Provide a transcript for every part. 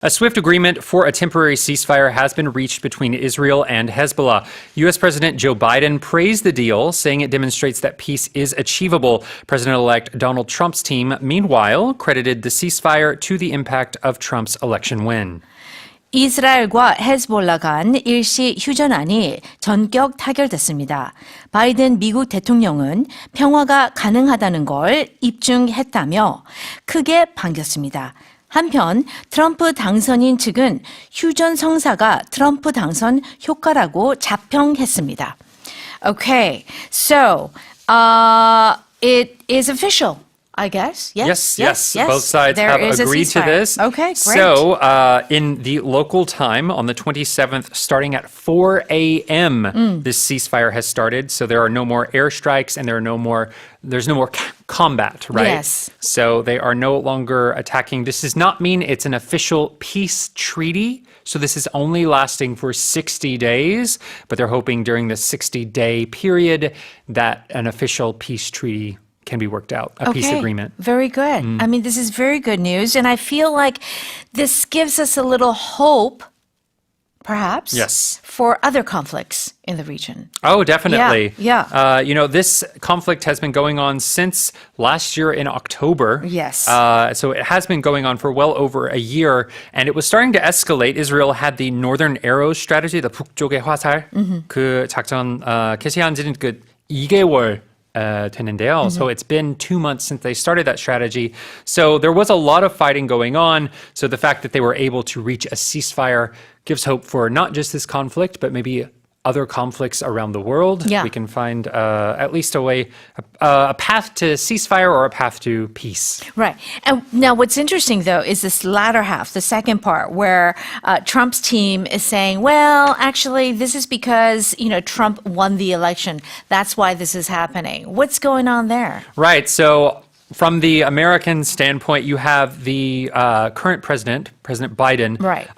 A swift agreement for a temporary ceasefire has been reached between Israel and Hezbollah. U.S. President Joe Biden praised the deal, saying it demonstrates that peace is achievable. President-elect Donald Trump's team, meanwhile, credited the ceasefire to the impact of Trump's election win. 이스라엘과 헤즈볼라 간 일시 휴전안이 전격 타결됐습니다. 바이든 미국 대통령은 평화가 가능하다는 걸 입증했다며 크게 반겼습니다. 한편 트럼프 당선인 측은 휴전 성사가 트럼프 당선 효과라고 자평했습니다. Okay, so it is official. I guess. Yes. Both sides there have is agreed to this. Okay, great. So, in the local time on the 27th, starting at 4 a.m., this ceasefire has started. So there are no more airstrikes and there's no more combat, right? Yes. So they are no longer attacking. This does not mean it's an official peace treaty. So this is only lasting for 60 days, but they're hoping during the 60-day period that an official peace treaty can be worked out, a peace agreement. Very good. I mean, this is very good news. And I feel like this gives us a little hope, perhaps, yes, for other conflicts in the region. Oh, definitely. Yeah. This conflict has been going on since last year in October. Yes. So it has been going on for well over a year, and it was starting to escalate. Israel had the Northern Arrow strategy, the 북쪽의 화살. 그 작전 개시한 지는 2개월 됐는데요. So it's been 2 months since they started that strategy. So there was a lot of fighting going on. So the fact that they were able to reach a ceasefire gives hope for not just this conflict, but maybe other conflicts around the world. Yeah. We can find at least a path to ceasefire or a path to peace. Right. And now what's interesting, though, is this latter half, the second part, where Trump's team is saying, well, actually, this is because, Trump won the election. That's why this is happening. What's going on there? Right. So from the American standpoint, you have the current President Biden, right,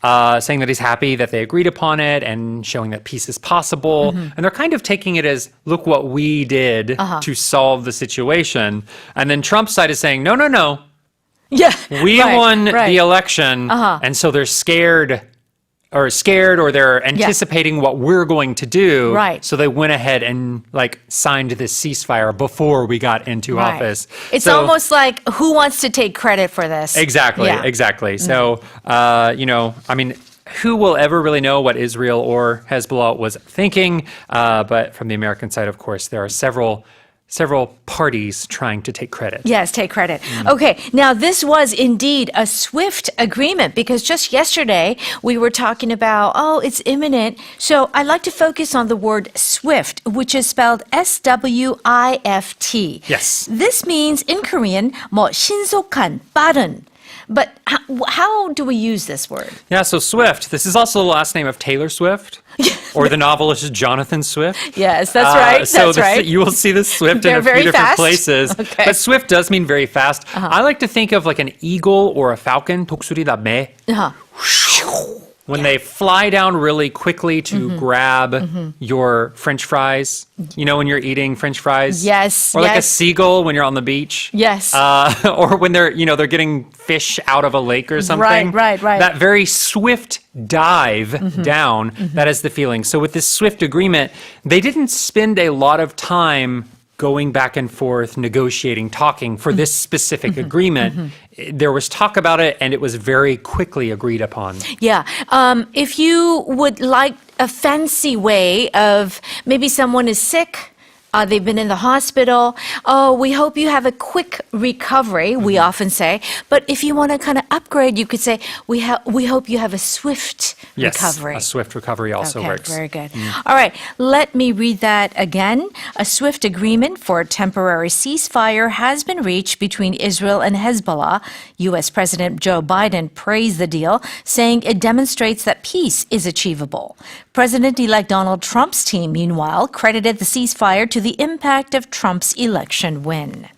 saying that he's happy that they agreed upon it and showing that peace is possible. And they're kind of taking it as, look what we did to solve the situation. And then Trump's side is saying, no. Yeah, we won the election, and so they're scared or they're anticipating what we're going to do. Right. So they went ahead and signed this ceasefire before we got into office. It's almost like, who wants to take credit for this? Exactly. So, who will ever really know what Israel or Hezbollah was thinking? But from the American side, of course, there are several parties trying to take credit. Yes, take credit. Okay, now this was indeed a swift agreement because just yesterday we were talking about, it's imminent. So I'd like to focus on the word swift, which is spelled S-W-I-F-T. Yes. This means in Korean, 신속한, 빠른. But how do we use this word? Yeah, so Swift. This is also the last name of Taylor Swift, or the novelist Jonathan Swift. Yes, that's right. So you will see the Swift in a few different places. Okay. But Swift does mean very fast. I like to think of like an eagle or a falcon. 독수리다 매. When they fly down really quickly to grab your French fries, when you're eating French fries. Yes. Or like a seagull when you're on the beach. Yes. Or when they're getting fish out of a lake or something. Right. That very swift dive down, that is the feeling. So with this swift agreement, they didn't spend a lot of time going back and forth, negotiating, talking for this specific agreement. There was talk about it, and it was very quickly agreed upon. Yeah. If you would like a fancy way of maybe someone is sick, they've been in the hospital. We hope you have a quick recovery, we often say. But if you want to kind of upgrade, you could say, we hope you have a swift recovery. Yes, a swift recovery also works. Very good. All right, let me read that again. A swift agreement for a temporary ceasefire has been reached between Israel and Hezbollah. U.S. President Joe Biden praised the deal, saying it demonstrates that peace is achievable. President-elect Donald Trump's team, meanwhile, credited the ceasefire to the impact of Trump's election win.